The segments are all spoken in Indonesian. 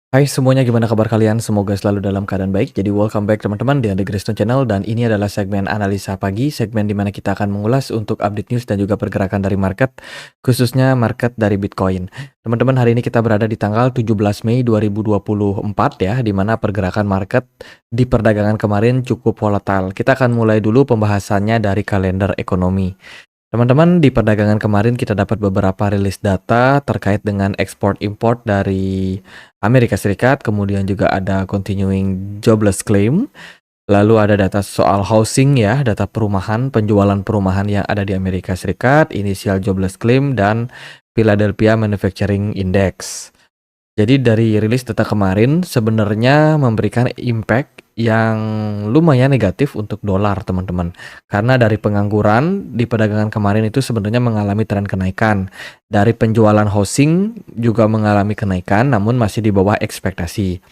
Hai semuanya, gimana kabar kalian? Semoga selalu dalam keadaan baik. Jadi welcome back teman-teman di The Graystone Channel, dan ini adalah segmen analisa pagi, segmen di mana kita akan mengulas untuk update news dan juga pergerakan dari market, khususnya market dari Bitcoin. Teman-teman, hari ini kita berada di tanggal 17 Mei 2024 ya, di mana pergerakan market di perdagangan kemarin cukup volatile. Kita akan mulai dulu pembahasannya dari kalender ekonomi. Teman-teman, di perdagangan kemarin kita dapat beberapa rilis data terkait dengan ekspor import dari Amerika Serikat, kemudian juga ada continuing jobless claim, lalu ada data soal housing ya, data perumahan, penjualan perumahan yang ada di Amerika Serikat, initial jobless claim, dan Philadelphia Manufacturing Index. Jadi dari rilis data kemarin sebenarnya memberikan impact yang lumayan negatif untuk dolar, teman-teman. Karena dari pengangguran di perdagangan kemarin itu sebenarnya mengalami tren kenaikan. Dari penjualan housing juga mengalami kenaikan namun masih di bawah ekspektasi.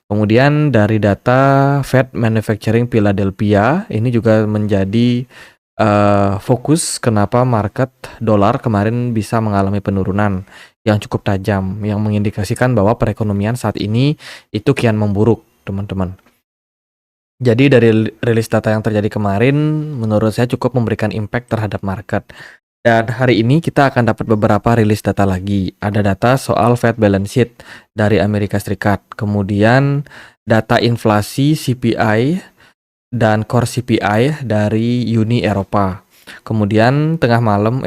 Kemudian dari data Fed Manufacturing Philadelphia ini juga menjadi fokus kenapa market dolar kemarin bisa mengalami penurunan yang cukup tajam, yang mengindikasikan bahwa perekonomian saat ini itu kian memburuk, teman-teman. Jadi dari rilis data yang terjadi kemarin, menurut saya cukup memberikan impact terhadap market. Dan hari ini kita akan dapat beberapa rilis data lagi. Ada data soal Fed balance sheet dari Amerika Serikat. Kemudian data inflasi CPI dan core CPI dari Uni Eropa. Kemudian tengah malam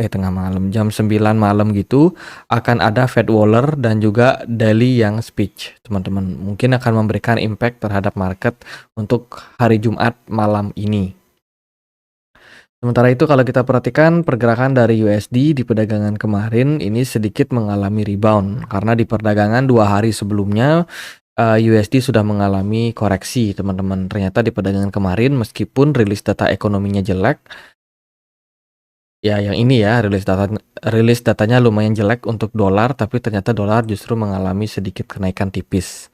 jam 9 malam gitu akan ada Fed Waller dan juga Daily yang speech, teman-teman. Mungkin akan memberikan impact terhadap market untuk hari Jumat malam ini. Sementara itu kalau kita perhatikan pergerakan dari USD di perdagangan kemarin ini sedikit mengalami rebound karena di perdagangan 2 hari sebelumnya USD sudah mengalami koreksi, teman-teman. Ternyata di perdagangan kemarin meskipun rilis data ekonominya jelek, ya yang ini ya rilis datanya lumayan jelek untuk dolar, tapi ternyata dolar justru mengalami sedikit kenaikan tipis.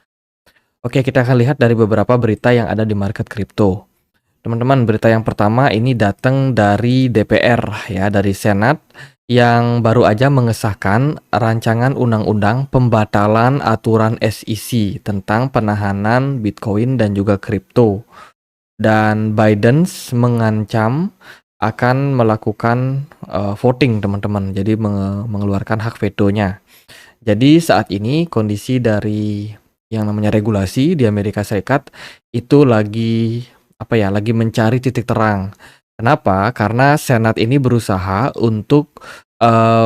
Oke, kita akan lihat dari beberapa berita yang ada di market kripto. Teman-teman, berita yang pertama ini datang dari DPR ya, dari Senat yang baru aja mengesahkan rancangan undang-undang pembatalan aturan SEC tentang penahanan Bitcoin dan juga kripto. Dan Biden mengancam akan melakukan voting, teman-teman. Jadi mengeluarkan hak vetonya. Jadi saat ini kondisi dari yang namanya regulasi di Amerika Serikat itu lagi lagi mencari titik terang. Kenapa? Karena Senat ini berusaha untuk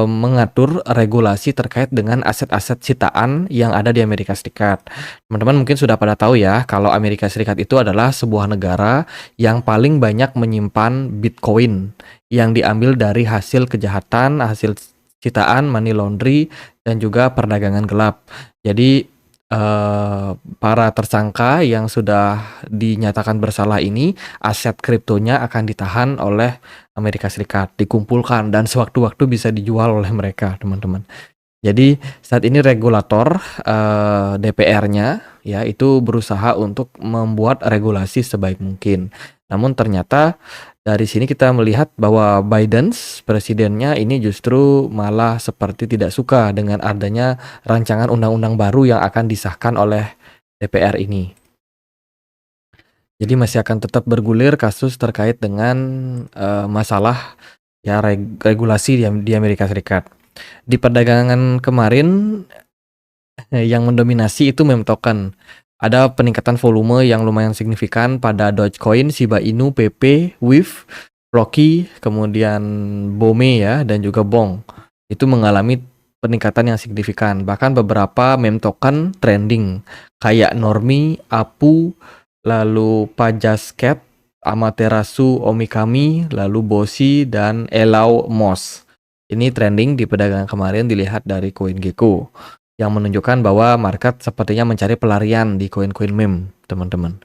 mengatur regulasi terkait dengan aset-aset sitaan yang ada di Amerika Serikat. Teman-teman mungkin sudah pada tahu ya, kalau Amerika Serikat itu adalah sebuah negara yang paling banyak menyimpan Bitcoin yang diambil dari hasil kejahatan, hasil sitaan, money laundry, dan juga perdagangan gelap. Jadi para tersangka yang sudah dinyatakan bersalah ini, aset kriptonya akan ditahan oleh Amerika Serikat, dikumpulkan dan sewaktu-waktu bisa dijual oleh mereka, teman-teman. Jadi saat ini regulator DPR-nya ya itu berusaha untuk membuat regulasi sebaik mungkin. Namun ternyata dari sini kita melihat bahwa Biden, presidennya ini justru malah seperti tidak suka dengan adanya rancangan undang-undang baru yang akan disahkan oleh DPR ini. Jadi masih akan tetap bergulir kasus terkait dengan masalah ya regulasi di Amerika Serikat. Di perdagangan kemarin yang mendominasi itu meme token. Ada peningkatan volume yang lumayan signifikan pada Dogecoin, Shiba Inu, PP, WIF, Floki, kemudian BOME ya, dan juga BONG. Itu mengalami peningkatan yang signifikan. Bahkan beberapa meme token trending kayak Normi, Apu, lalu Pajasket, Amaterasu, Omikami, lalu Boshi, dan Elau Moss. Ini trending di perdagangan kemarin dilihat dari CoinGecko, yang menunjukkan bahwa market sepertinya mencari pelarian di koin-koin meme, teman-teman.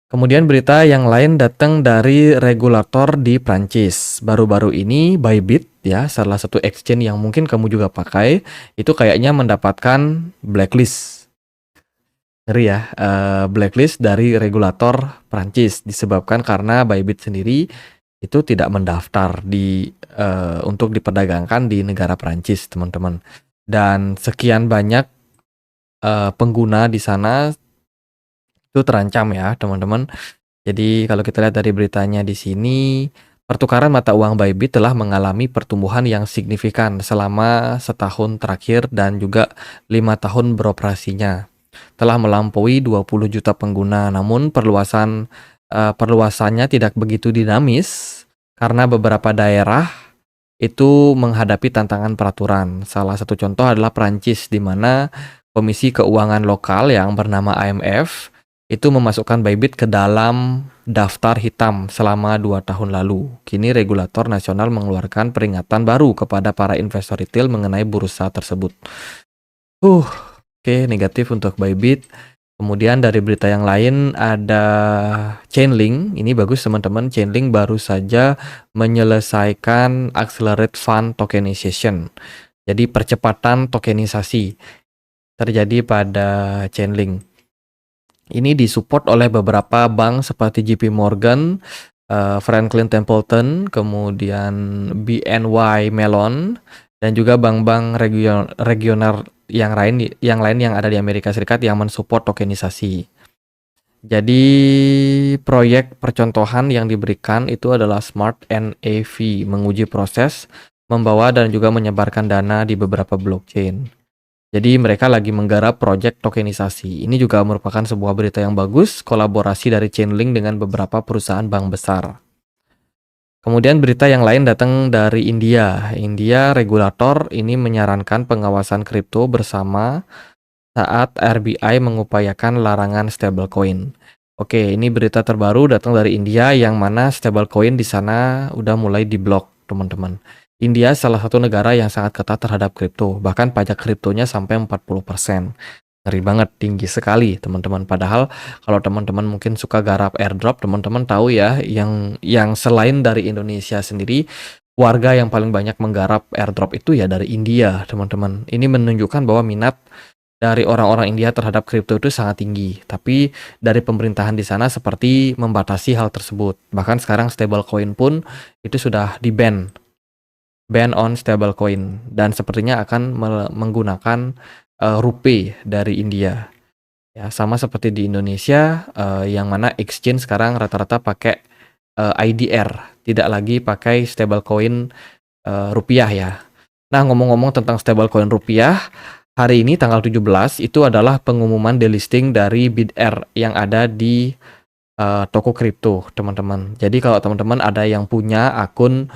Kemudian berita yang lain datang dari regulator di Prancis. Baru-baru ini Bybit ya, salah satu exchange yang mungkin kamu juga pakai, itu kayaknya mendapatkan blacklist. Ngeri ya, blacklist dari regulator Prancis disebabkan karena Bybit sendiri itu tidak mendaftar untuk diperdagangkan di negara Prancis, teman-teman. Dan sekian banyak pengguna di sana itu terancam ya, teman-teman. Jadi kalau kita lihat dari beritanya di sini, pertukaran mata uang Bybit telah mengalami pertumbuhan yang signifikan selama setahun terakhir dan juga 5 tahun beroperasinya. Telah melampaui 20 juta pengguna, namun perluasannya tidak begitu dinamis karena beberapa daerah itu menghadapi tantangan peraturan. Salah satu contoh adalah Prancis, di mana Komisi Keuangan Lokal yang bernama IMF itu memasukkan Bybit ke dalam daftar hitam selama 2 tahun lalu. Kini regulator nasional mengeluarkan peringatan baru kepada para investor retail mengenai bursa tersebut. Oke, negatif untuk Bybit. Kemudian dari berita yang lain ada Chainlink. Ini bagus teman-teman. Chainlink baru saja menyelesaikan Accelerate Fund Tokenization. Jadi percepatan tokenisasi terjadi pada Chainlink. Ini disupport oleh beberapa bank seperti JP Morgan, Franklin Templeton, kemudian BNY Mellon, dan juga bank-bank regional yang lain yang ada di Amerika Serikat yang mensupport tokenisasi. Jadi proyek percontohan yang diberikan itu adalah Smart NAV, menguji proses, membawa dan juga menyebarkan dana di beberapa blockchain. Jadi mereka lagi menggarap proyek tokenisasi. Ini juga merupakan sebuah berita yang bagus, kolaborasi dari Chainlink dengan beberapa perusahaan bank besar. Kemudian berita yang lain datang dari India. India regulator ini menyarankan pengawasan kripto bersama saat RBI mengupayakan larangan stablecoin. Oke, ini berita terbaru datang dari India yang mana stablecoin di sana udah mulai diblok, teman-teman. India salah satu negara yang sangat ketat terhadap kripto, bahkan pajak kriptonya sampai 40%. Ngeri banget, tinggi sekali teman-teman. Padahal kalau teman-teman mungkin suka garap airdrop, teman-teman tahu ya, yang selain dari Indonesia sendiri, warga yang paling banyak menggarap airdrop itu ya dari India, teman-teman. Ini menunjukkan bahwa minat dari orang-orang India terhadap kripto itu sangat tinggi. Tapi dari pemerintahan di sana seperti membatasi hal tersebut. Bahkan sekarang stablecoin pun itu sudah di-ban on stablecoin, dan sepertinya akan menggunakan Rupee dari India. Ya, sama seperti di Indonesia, yang mana exchange sekarang rata-rata pakai IDR, tidak lagi pakai stablecoin rupiah ya. Nah, ngomong-ngomong tentang stablecoin rupiah, hari ini tanggal 17 itu adalah pengumuman delisting dari BitR yang ada di toko kripto, teman-teman. Jadi kalau teman-teman ada yang punya akun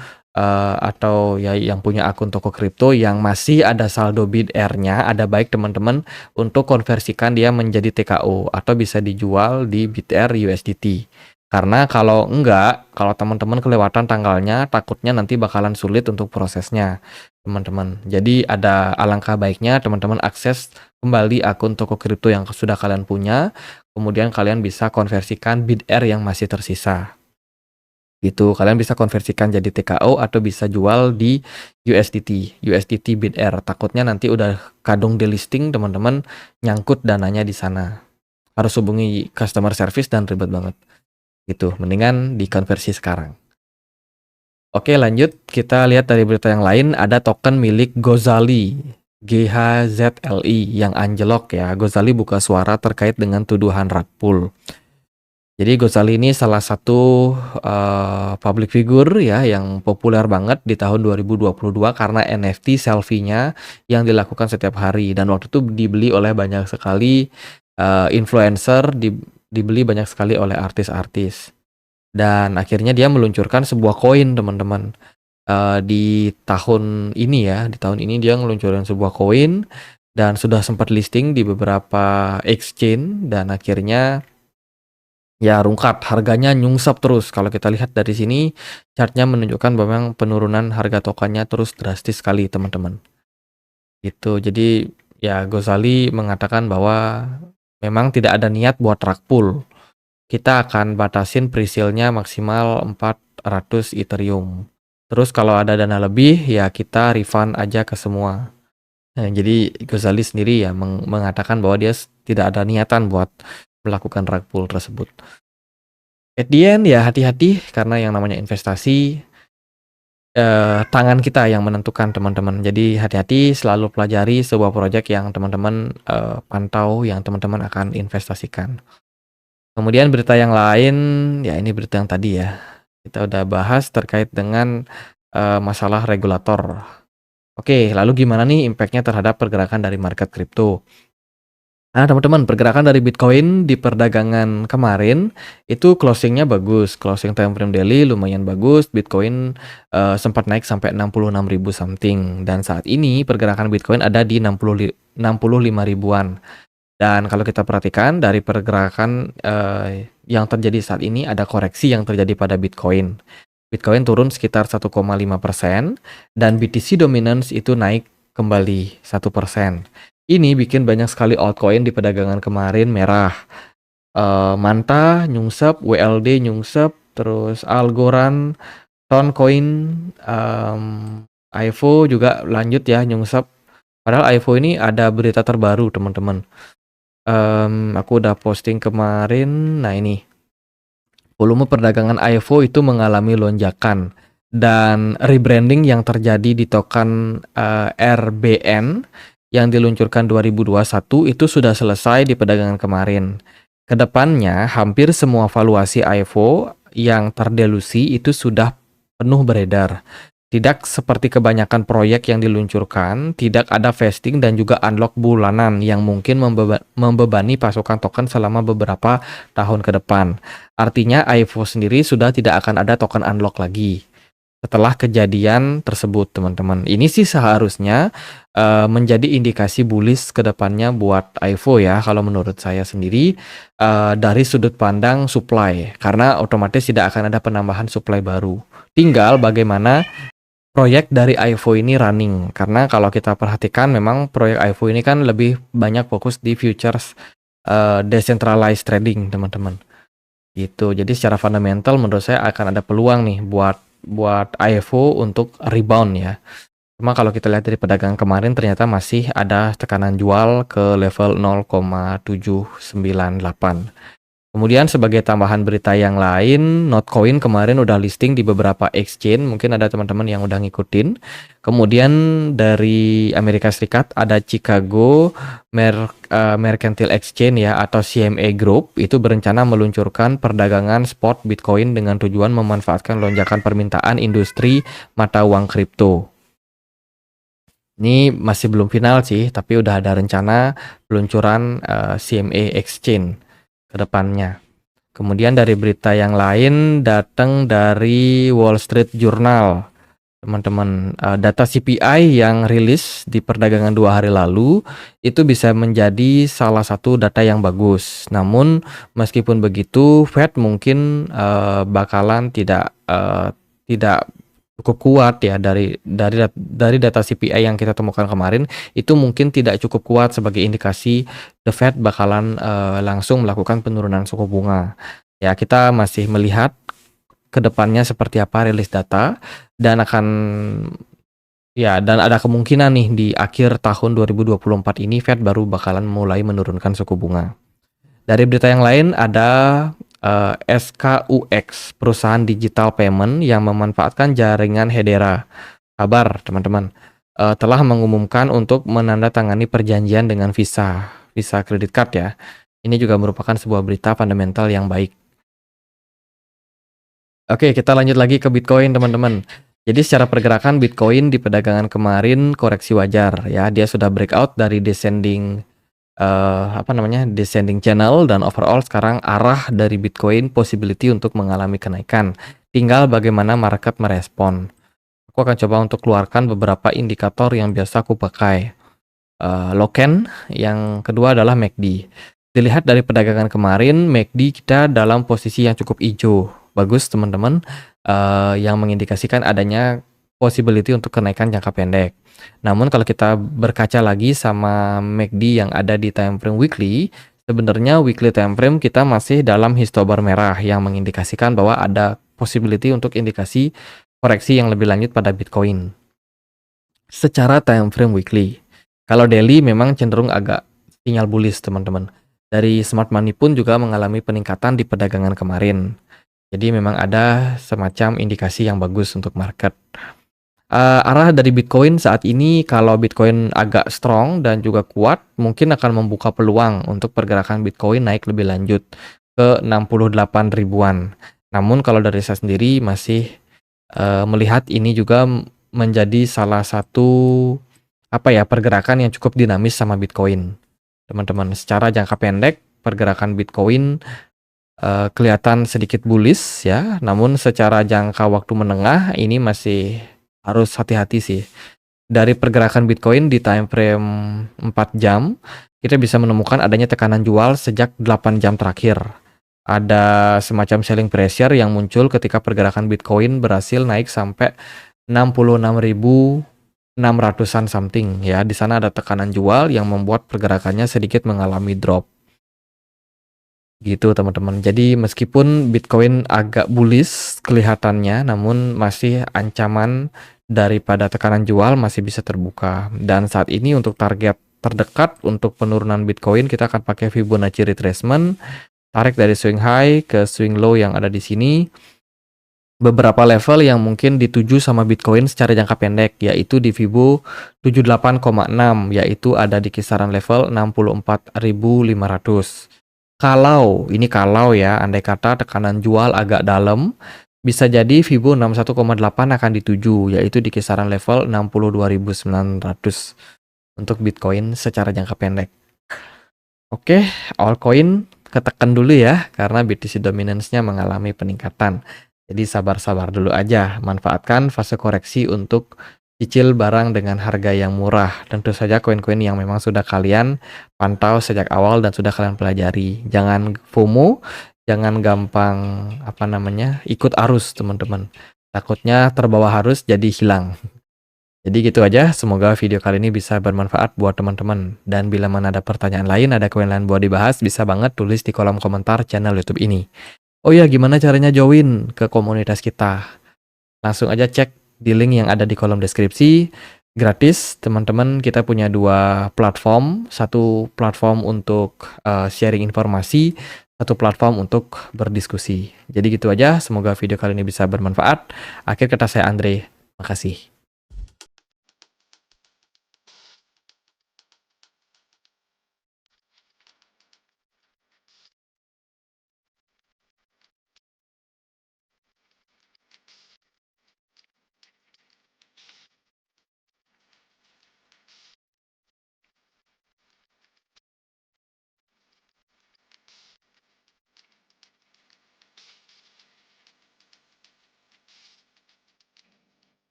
atau ya yang punya akun toko kripto yang masih ada saldo BitR-nya, ada baik teman-teman untuk konversikan dia menjadi TKO atau bisa dijual di BitR USDT. Karena kalau enggak, kalau teman-teman kelewatan tanggalnya, takutnya nanti bakalan sulit untuk prosesnya, teman-teman. Jadi ada alangkah baiknya teman-teman akses kembali akun toko kripto yang sudah kalian punya, kemudian kalian bisa konversikan BitR yang masih tersisa. Gitu, kalian bisa konversikan jadi TKO atau bisa jual di USDT BitR. Takutnya nanti udah kadung delisting, teman-teman nyangkut dananya di sana. Harus hubungi customer service dan ribet banget. Gitu, mendingan dikonversi sekarang. Oke, lanjut kita lihat dari berita yang lain, ada token milik Gozali, GHZLI yang anjlok ya. Gozali buka suara terkait dengan tuduhan rug pull. Jadi Gozali ini salah satu public figure ya yang populer banget di tahun 2022 karena NFT selfie-nya yang dilakukan setiap hari, dan waktu itu dibeli oleh banyak sekali influencer, dibeli banyak sekali oleh artis-artis. Dan akhirnya dia meluncurkan sebuah koin, teman-teman. Di tahun ini ya, di tahun ini dia meluncurkan sebuah koin dan sudah sempat listing di beberapa exchange, dan akhirnya ya rungkat, harganya nyungsep terus. Kalau kita lihat dari sini, chartnya menunjukkan bahwa memang penurunan harga tokennya terus drastis sekali, teman-teman. Gitu. Jadi ya Gozali mengatakan bahwa memang tidak ada niat buat rug pull. Kita akan batasin pre-sale-nya maksimal 400 Ethereum. Terus kalau ada dana lebih ya kita refund aja ke semua. Nah, jadi Gozali sendiri ya mengatakan bahwa dia tidak ada niatan buat melakukan rug pull tersebut. At the end ya hati-hati, karena yang namanya investasi tangan kita yang menentukan teman-teman. Jadi hati-hati selalu pelajari sebuah proyek yang teman-teman, pantau, yang teman-teman akan investasikan. Kemudian berita yang lain, ya ini berita yang tadi ya, kita udah bahas terkait dengan, masalah regulator. Oke, lalu gimana nih impact-nya terhadap pergerakan dari market kripto? Nah, teman-teman, pergerakan dari Bitcoin di perdagangan kemarin itu closing-nya bagus, closing time frame daily lumayan bagus, Bitcoin, sempat naik sampai 66.000 something dan saat ini pergerakan Bitcoin ada di 65 ribuan. Dan kalau kita perhatikan dari pergerakan, yang terjadi saat ini ada koreksi yang terjadi pada Bitcoin. Bitcoin turun sekitar 1,5% dan BTC Dominance itu naik kembali 1%. Ini bikin banyak sekali altcoin di perdagangan kemarin merah. Manta nyungsep, WLD nyungsep, terus Algorand, Toncoin, IVO juga lanjut ya nyungsep. Padahal IVO ini ada berita terbaru teman-teman. Aku udah posting kemarin. Nah ini, volume perdagangan IVO itu mengalami lonjakan dan rebranding yang terjadi di token RBN yang diluncurkan 2021 itu sudah selesai di perdagangan kemarin. Kedepannya hampir semua valuasi IVO yang terdelusi itu sudah penuh beredar. Tidak seperti kebanyakan proyek yang diluncurkan, tidak ada vesting dan juga unlock bulanan yang mungkin membebani pasokan token selama beberapa tahun ke depan. Artinya IVO sendiri sudah tidak akan ada token unlock lagi setelah kejadian tersebut, teman-teman. Ini sih seharusnya menjadi indikasi bullish ke depannya buat IVO ya, kalau menurut saya sendiri dari sudut pandang supply, karena otomatis tidak akan ada penambahan supply baru. Tinggal bagaimana proyek dari IVO ini running, karena kalau kita perhatikan memang proyek IVO ini kan lebih banyak fokus di futures decentralized trading, teman-teman. Gitu. Jadi secara fundamental menurut saya akan ada peluang nih buat IVO untuk rebound ya. Cuma kalau kita lihat dari perdagangan kemarin ternyata masih ada tekanan jual ke level 0,798. Kemudian sebagai tambahan berita yang lain, Notcoin kemarin udah listing di beberapa exchange, mungkin ada teman-teman yang udah ngikutin. Kemudian dari Amerika Serikat ada Chicago Mercantile Exchange ya, atau CME Group, itu berencana meluncurkan perdagangan spot Bitcoin dengan tujuan memanfaatkan lonjakan permintaan industri mata uang kripto. Ini masih belum final sih, tapi udah ada rencana peluncuran CME Exchange ke depannya. Kemudian dari berita yang lain datang dari Wall Street Journal. Teman-teman, data CPI yang rilis di perdagangan 2 hari lalu itu bisa menjadi salah satu data yang bagus. Namun meskipun begitu, Fed mungkin bakalan tidak cukup kuat ya dari data CPI yang kita temukan kemarin, itu mungkin tidak cukup kuat sebagai indikasi The Fed bakalan langsung melakukan penurunan suku bunga. Ya, kita masih melihat ke depannya seperti apa rilis data dan dan ada kemungkinan nih di akhir tahun 2024 ini Fed baru bakalan mulai menurunkan suku bunga. Dari berita yang lain ada SKUX, perusahaan digital payment yang memanfaatkan jaringan Hedera. Kabar, teman-teman, telah mengumumkan untuk menandatangani perjanjian dengan Visa Credit Card ya. Ini juga merupakan sebuah berita fundamental yang baik. Oke, kita lanjut lagi ke Bitcoin, teman-teman. Jadi secara pergerakan Bitcoin di perdagangan kemarin koreksi wajar ya. Dia sudah breakout dari descending channel dan overall sekarang arah dari Bitcoin possibility untuk mengalami kenaikan. Tinggal bagaimana market merespon. Aku akan coba untuk keluarkan beberapa indikator yang biasa aku pakai. Loken, yang kedua adalah MACD. Dilihat dari perdagangan kemarin, MACD kita dalam posisi yang cukup hijau. Bagus teman-teman, yang mengindikasikan adanya possibility untuk kenaikan jangka pendek. Namun kalau kita berkaca lagi sama MACD yang ada di time frame weekly, sebenarnya weekly time frame kita masih dalam histobar merah yang mengindikasikan bahwa ada possibility untuk indikasi koreksi yang lebih lanjut pada Bitcoin. Secara time frame weekly, kalau daily memang cenderung agak sinyal bullish teman-teman. Dari Smart Money pun juga mengalami peningkatan di perdagangan kemarin. Jadi memang ada semacam indikasi yang bagus untuk market. Arah dari Bitcoin saat ini kalau Bitcoin agak strong dan juga kuat, mungkin akan membuka peluang untuk pergerakan Bitcoin naik lebih lanjut ke 68 ribuan. Namun kalau dari saya sendiri masih melihat ini juga menjadi salah satu pergerakan yang cukup dinamis sama Bitcoin. Teman-teman, secara jangka pendek pergerakan Bitcoin kelihatan sedikit bullish ya, namun secara jangka waktu menengah ini masih harus hati-hati sih. Dari pergerakan Bitcoin di time frame 4 jam, kita bisa menemukan adanya tekanan jual sejak 8 jam terakhir. Ada semacam selling pressure yang muncul ketika pergerakan Bitcoin berhasil naik sampai 66.600-an something ya. Di sana ada tekanan jual yang membuat pergerakannya sedikit mengalami drop. Gitu teman-teman. Jadi meskipun Bitcoin agak bullish kelihatannya, namun masih ancaman daripada tekanan jual masih bisa terbuka. Dan saat ini untuk target terdekat untuk penurunan Bitcoin kita akan pakai Fibonacci retracement, tarik dari swing high ke swing low yang ada di sini. Beberapa level yang mungkin dituju sama Bitcoin secara jangka pendek yaitu di Fibo 78,6 yaitu ada di kisaran level 64.500. Kalau ya, andai kata tekanan jual agak dalam, bisa jadi Fibo 61,8 akan dituju, yaitu di kisaran level 62.900 untuk Bitcoin secara jangka pendek. Oke, altcoin ketekan dulu ya, karena BTC dominance-nya mengalami peningkatan. Jadi sabar-sabar dulu aja, manfaatkan fase koreksi untuk cicil barang dengan harga yang murah. Tentu saja koin-koin yang memang sudah kalian pantau sejak awal dan sudah kalian pelajari. Jangan FOMO, jangan gampang ikut arus teman-teman. Takutnya terbawa arus jadi hilang. Jadi gitu aja, semoga video kali ini bisa bermanfaat buat teman-teman. Dan bila mana ada pertanyaan lain, ada koin lain buat dibahas, bisa banget tulis di kolom komentar channel YouTube ini. Oh ya, gimana caranya join ke komunitas kita? Langsung aja cek di link yang ada di kolom deskripsi. Gratis, teman-teman. Kita punya 2 platform. Satu platform untuk sharing informasi, satu platform untuk berdiskusi. Jadi gitu aja, semoga video kali ini bisa bermanfaat. Akhir kata saya Andre, makasih.